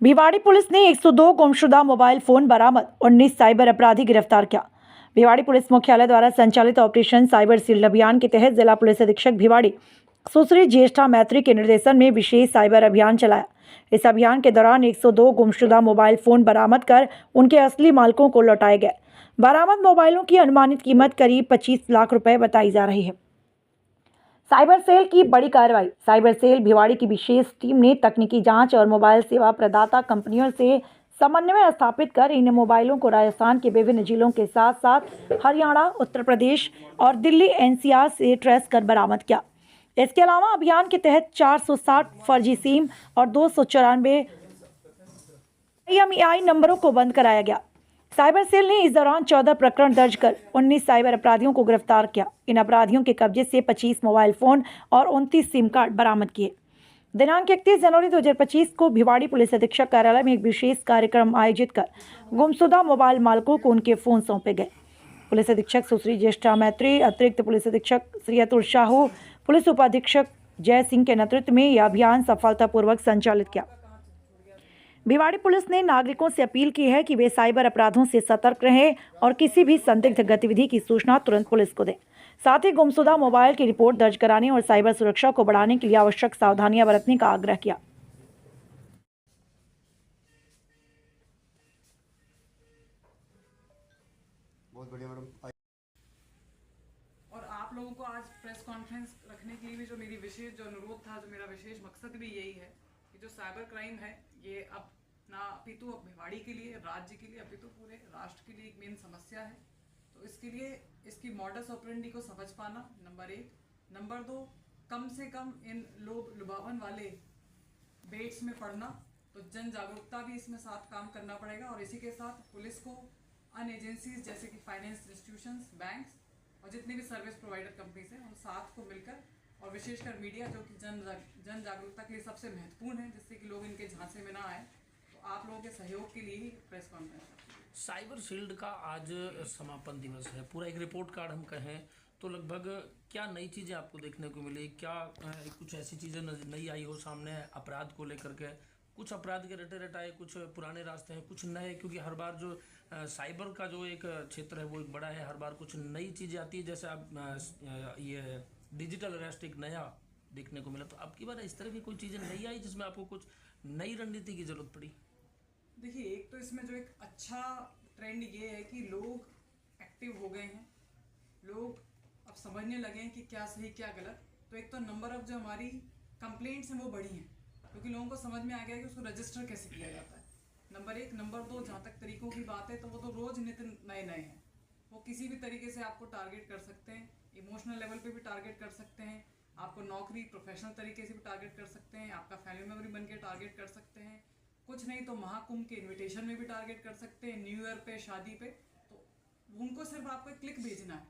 Bhiwadi police ने 102 गुमशुदा mobile phone बरामद, 19 साइबर अपराधी गिरफ्तार किया। भिवाड़ी पुलिस मुख्यालय द्वारा संचालित ऑपरेशन साइबर शील्ड अभियान के तहत जिला पुलिस अधीक्षक भिवाड़ी सुश्री ज्येष्ठा मैत्री के निर्देशन में विशेष साइबर अभियान चलाया। इस अभियान के दौरान 102 गुमशुदा मोबाइल फोन बरामद कर उनके असली मालिकों को लौटाए गए। बरामद मोबाइलों की अनुमानित कीमत करीब 25 लाख रुपए बताई जा रही है। साइबर सेल की बड़ी कार्रवाई। साइबर सेल भिवाड़ी की विशेष टीम ने तकनीकी जांच और मोबाइल सेवा प्रदाता कंपनियों से समन्वय स्थापित कर इन मोबाइलों को राजस्थान के विभिन्न जिलों के साथ साथ हरियाणा, उत्तर प्रदेश और दिल्ली एनसीआर से ट्रेस कर बरामद किया। इसके अलावा अभियान के तहत 460 फर्जी सिम और 294 IMEI नंबरों को बंद कराया गया। साइबर सेल ने इस दौरान 14 प्रकरण दर्ज कर 19 साइबर अपराधियों को गिरफ्तार किया। इन अपराधियों के कब्जे से 25 मोबाइल फोन और 29 सिम कार्ड बरामद किए। दिनांक 31 जनवरी 2025 को भिवाड़ी पुलिस अधीक्षक कार्यालय में एक विशेष कार्यक्रम आयोजित कर गुमशुदा मोबाइल मालिकों को उनके फोन सौंपे गए। पुलिस अधीक्षक सुश्री ज्येष्ठा मैत्री, अतिरिक्त पुलिस अधीक्षक श्री अतुल साहू, पुलिस उपाधीक्षक जय सिंह के नेतृत्व में यह अभियान सफलतापूर्वक संचालित किया। भिवाड़ी पुलिस ने नागरिकों से अपील की है कि वे साइबर अपराधों से सतर्क रहें और किसी भी संदिग्ध गतिविधि की सूचना तुरंत पुलिस को दें। साथ ही गुमशुदा मोबाइल की रिपोर्ट दर्ज कराने और साइबर सुरक्षा को बढ़ाने के लिए आवश्यक सावधानियां बरतने का आग्रह किया। बहुत बढ़िया मैडम। और आप लोगों को आज प्रेस कॉन्फ्रेंस रखने के लिए भी जो मेरी विशेष जो अनुरोध था, जो मेरा विशेष मकसद भी यही है कि जो साइबर क्राइम है ये अब ना अपितु भिवाड़ी के लिए, राज्य के लिए, अपितु पूरे राष्ट्र के लिए एक मेन समस्या है। तो इसके लिए इसकी मॉडस ऑपरेंडी को समझ पाना नंबर 1। नंबर 2, कम से कम इन लोभ लुभावन वाले बेट्स में पड़ना। तो जन जागरूकता भी इसमें साथ काम करना पड़ेगा और इसी के साथ पुलिस को अन्य एजेंसीज जैसे कि फाइनेंस इंस्टीट्यूशंस, बैंक्स और जितनी भी सर्विस प्रोवाइडर कंपनीज हैं उन साथ को मिलकर और विशेषकर मीडिया जो कि जन जागरूकता के लिए सबसे महत्वपूर्ण है, जिससे कि लोग इनके झांसे में ना आए, तो आप लोगों के सहयोग के लिए ही प्रेस कॉन्फ्रेंस। साइबर शील्ड का आज समापन दिवस है। पूरा एक रिपोर्ट कार्ड हम कहें तो लगभग क्या नई चीज़ें आपको देखने को मिली? क्या कुछ ऐसी चीज़ें नई आई हो सामने अपराध को लेकर के? कुछ अपराध के रटे रटाए, कुछ पुराने रास्ते हैं, कुछ नए, क्योंकि हर बार जो साइबर का जो एक क्षेत्र है वो एक बड़ा है। हर बार कुछ नई चीज़ें आती है, जैसे आप ये डिजिटल अरेस्ट एक नया देखने को मिला। तो अब की बार इस तरह की कोई चीज़ें नई आई जिसमें आपको कुछ नई रणनीति की जरूरत पड़ी? देखिए, एक तो इसमें जो एक अच्छा ट्रेंड ये है कि लोग एक्टिव हो गए हैं, लोग अब समझने लगे हैं कि क्या सही क्या गलत। तो एक तो नंबर ऑफ जो हमारी कंप्लेंट्स हैं वो बढ़ी हैं, क्योंकि लोगों को समझ में आ गया कि उसको रजिस्टर कैसे किया जाता है। नंबर 1। नंबर 2, जहाँ तक तरीकों की बात है तो वो तो रोज नित्य नए नए हैं। वो किसी भी तरीके से आपको टारगेट कर सकते हैं, इमोशनल लेवल पे भी टारगेट कर सकते हैं, आपको नौकरी प्रोफेशनल तरीके से भी टारगेट कर सकते हैं, आपका फैमिली मेम्बर बन के टारगेट कर सकते हैं, कुछ नहीं तो महाकुंभ के इनविटेशन में भी टारगेट कर सकते हैं, न्यू ईयर पे, शादी पे। तो उनको सिर्फ आपको एक क्लिक भेजना है।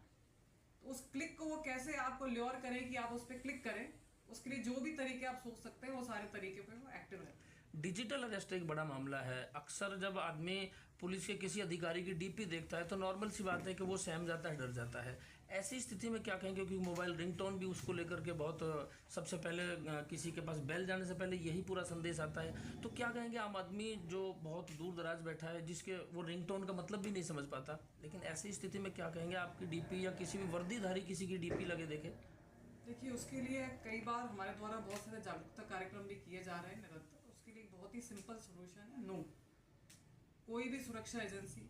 तो उस क्लिक को वो कैसे आपको ल्योर करें कि आप उस पर क्लिक करें, उसके लिए जो भी तरीके आप सोच सकते हैं वो सारे तरीके पे वो एक्टिव रहते हैं। डिजिटल अरेस्ट एक बड़ा मामला है। अक्सर जब आदमी पुलिस के किसी अधिकारी की डीपी देखता है तो नॉर्मल सी बात है कि वो सहम जाता है, डर जाता है। ऐसी स्थिति में क्या कहेंगे? क्योंकि मोबाइल रिंगटोन भी उसको लेकर के बहुत सबसे पहले किसी के पास बेल जाने से पहले यही पूरा संदेश आता है। तो क्या कहेंगे आम आदमी जो बहुत दूर दराज बैठा है, जिसके वो रिंगटोन का मतलब भी नहीं समझ पाता, लेकिन ऐसी स्थिति में क्या कहेंगे? आपकी डीपी या किसी भी वर्दीधारी किसी की डीपी लगे देखे? देखिए, उसके लिए कई बार हमारे द्वारा बहुत सारे जागरूकता कार्यक्रम भी किए जा रहे हैं निरंतर। उसके लिए बहुत ही सिंपल सोल्यूशन है, नो। कोई भी सुरक्षा एजेंसी,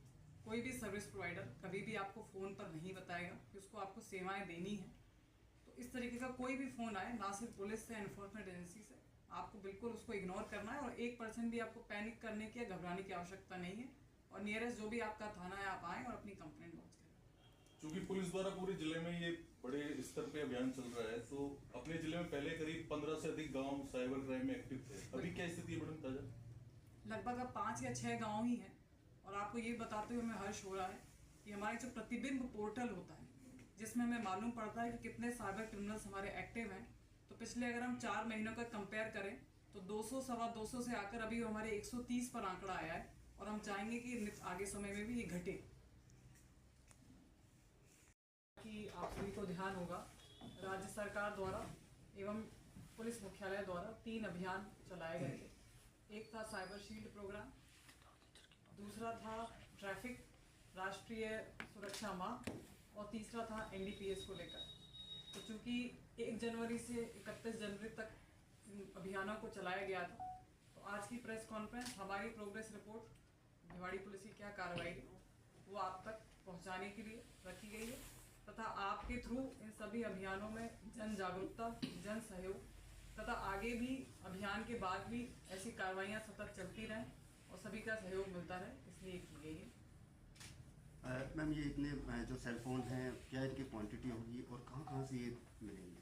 कोई भी सर्विस प्रोवाइडर कभी भी आपको फ़ोन पर नहीं बताएगा कि उसको आपको सेवाएं देनी है। तो इस तरीके का कोई भी फ़ोन आए, ना सिर्फ पुलिस से, एनफोर्समेंट एजेंसी से, आपको बिल्कुल उसको इग्नोर करना है और 1% भी आपको पैनिक करने की या घबराने की आवश्यकता नहीं है। और नियरेस्ट जो भी आपका थाना है आप आएँ और अपनी कंप्लेंट लॉन्च करें। क्योंकि पुलिस द्वारा पूरे जिले में ये बड़े स्तर पे अभियान चल रहा है, तो अपने जिले में पहले करीब 15 से अधिक गांव साइबर क्राइम में एक्टिव थे। अभी क्या स्थिति है मैडम ताजा? लगभग अब 5 या 6 गांव ही हैं। और आपको ये बताते हुए हमें हर्ष हो रहा है कि हमारे जो प्रतिबिंब पोर्टल होता है, जिसमें हमें मालूम पड़ता है कि कितने साइबर क्रिमिनल्स हमारे एक्टिव हैं, तो पिछले अगर हम 4 महीनों का कंपेयर करें तो 200, सवा 200 से आकर अभी हमारे 130 पर आंकड़ा आया है। और हम चाहेंगे कि आगे समय में भी ये घटे। कि आप सभी को ध्यान होगा, राज्य सरकार द्वारा एवं पुलिस मुख्यालय द्वारा 3 अभियान चलाए गए थे। एक था साइबर शील्ड प्रोग्राम, दूसरा था ट्रैफिक राष्ट्रीय सुरक्षा माह और तीसरा था एनडीपीएस को लेकर। तो चूँकि 1 जनवरी से 31 जनवरी तक अभियानों को चलाया गया था, तो आज की प्रेस कॉन्फ्रेंस हमारी प्रोग्रेस रिपोर्ट भिवाड़ी पुलिस की क्या कार्रवाई रही वो आप तक पहुंचाने के लिए रखी गई है तथा आपके थ्रू इन सभी अभियानों में जन जागरूकता, जन सहयोग तथा आगे भी अभियान के बाद भी ऐसी कार्रवाइयाँ सतत चलती रहें और सभी का सहयोग मिलता रहे, इसलिए की गई है। मैम ये इतने जो सेल फोन हैं क्या इनकी क्वांटिटी होगी और कहाँ से ये मिलेंगे?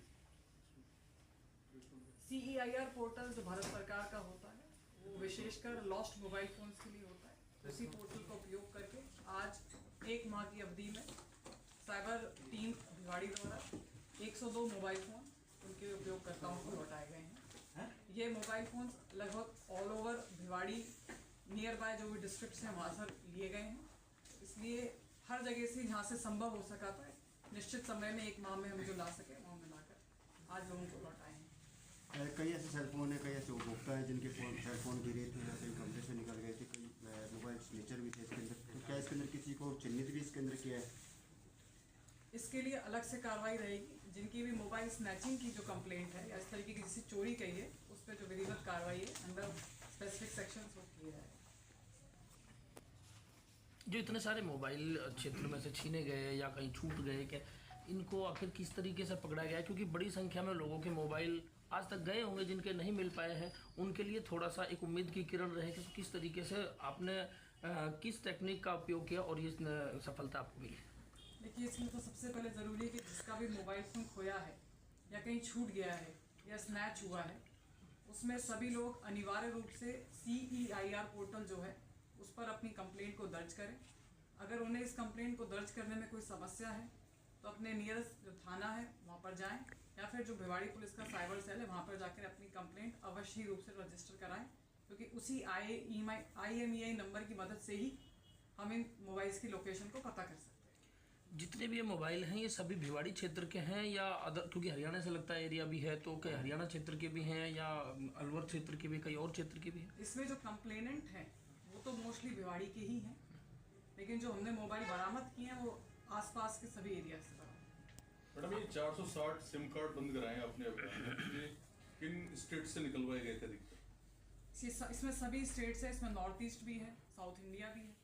CEIR पोर्टल जो भारत सरकार का होता है वो विशेषकर लॉस्ट मोबाइल फोन्स के लिए होता है। उसी पोर्टल का उपयोग करके आज 1 माह की अवधि में साइबर टीम भिवाड़ी द्वारा 102 मोबाइल फ़ोन उनके उपयोगकर्ताओं को लौटाए गए हैं। ये मोबाइल फ़ोन लगभग all over Bhiwadi near by जो भी डिस्ट्रिक्ट्स हैं वहाँ से लिए गए हैं, इसलिए हर जगह से यहाँ से संभव हो सका था निश्चित समय में 1 माह में हम जो ला सके वहाँ मिलाकर आज लोगों को लौटाए हैं। कई ऐसे सेल फोन हैं, कई ऐसे उपभोक्ता हैं जिनके सेल फोन गिरे थे या कहीं कमरे से निकल गए थे, कई मोबाइल स्नेचर भी थे इसके अंदर। तो क्या इसके अंदर किसी को चिन्हित भी इसके अंदर किया है? इसके लिए अलग से कार्रवाई रहेगी। जिनकी भी मोबाइल स्नैचिंग की जो कंप्लेंट है या इस तरीके की किसी चोरी की है उस पर जो विधिवत कार्रवाई है अंडर स्पेसिफिक सेक्शन वो किया जाएगा। जो इतने सारे मोबाइल क्षेत्र में से छीने गए या कहीं छूट गए, क्या इनको आखिर किस तरीके से पकड़ा गया? क्योंकि बड़ी संख्या में लोगों के मोबाइल आज तक गए होंगे जिनके नहीं मिल पाए हैं, उनके लिए थोड़ा सा एक उम्मीद की किरण रहेगी। तो किस तरीके से आपने किस टेक्निक का उपयोग किया और ये सफलता आपको मिली? देखिए, इसमें तो सबसे पहले ज़रूरी है कि जिसका भी मोबाइल फ़ोन खोया है या कहीं छूट गया है या स्नैच हुआ है, उसमें सभी लोग अनिवार्य रूप से CEIR पोर्टल जो है उस पर अपनी कंप्लेंट को दर्ज करें। अगर उन्हें इस कंप्लेंट को दर्ज करने में कोई समस्या है तो अपने नियरेस्ट जो थाना है वहाँ पर जाएं या फिर जो भिवाड़ी पुलिस का साइबर सेल है वहाँ पर जाकर अपनी कंप्लेंट अवश्य रूप से रजिस्टर कराएं, क्योंकि उसी IMEI नंबर की मदद से ही हम इन मोबाइल्स की लोकेशन को पता कर सकते हैं। जितने भी ये मोबाइल हैं ये सभी भिवाड़ी क्षेत्र के हैं या अदर, क्योंकि हरियाणा से लगता है एरिया भी है, तो क्या हरियाणा क्षेत्र के भी हैं या अलवर क्षेत्र के भी, कई और क्षेत्र के भी हैं? इसमें जो कंप्लेनेंट हैं वो तो मोस्टली भिवाड़ी के ही हैं, लेकिन जो हमने मोबाइल बरामद किए हैं वो आसपास के सभी एरिया से बरामद। मैडम ये 460 सिम कार्ड बंद कराए आपने अभियान में, ये किन स्टेट से निकलवाए गए थे अधिकतर? इसमें सभी स्टेट्स हैं, इसमें नॉर्थ ईस्ट भी है, साउथ इंडिया भी है।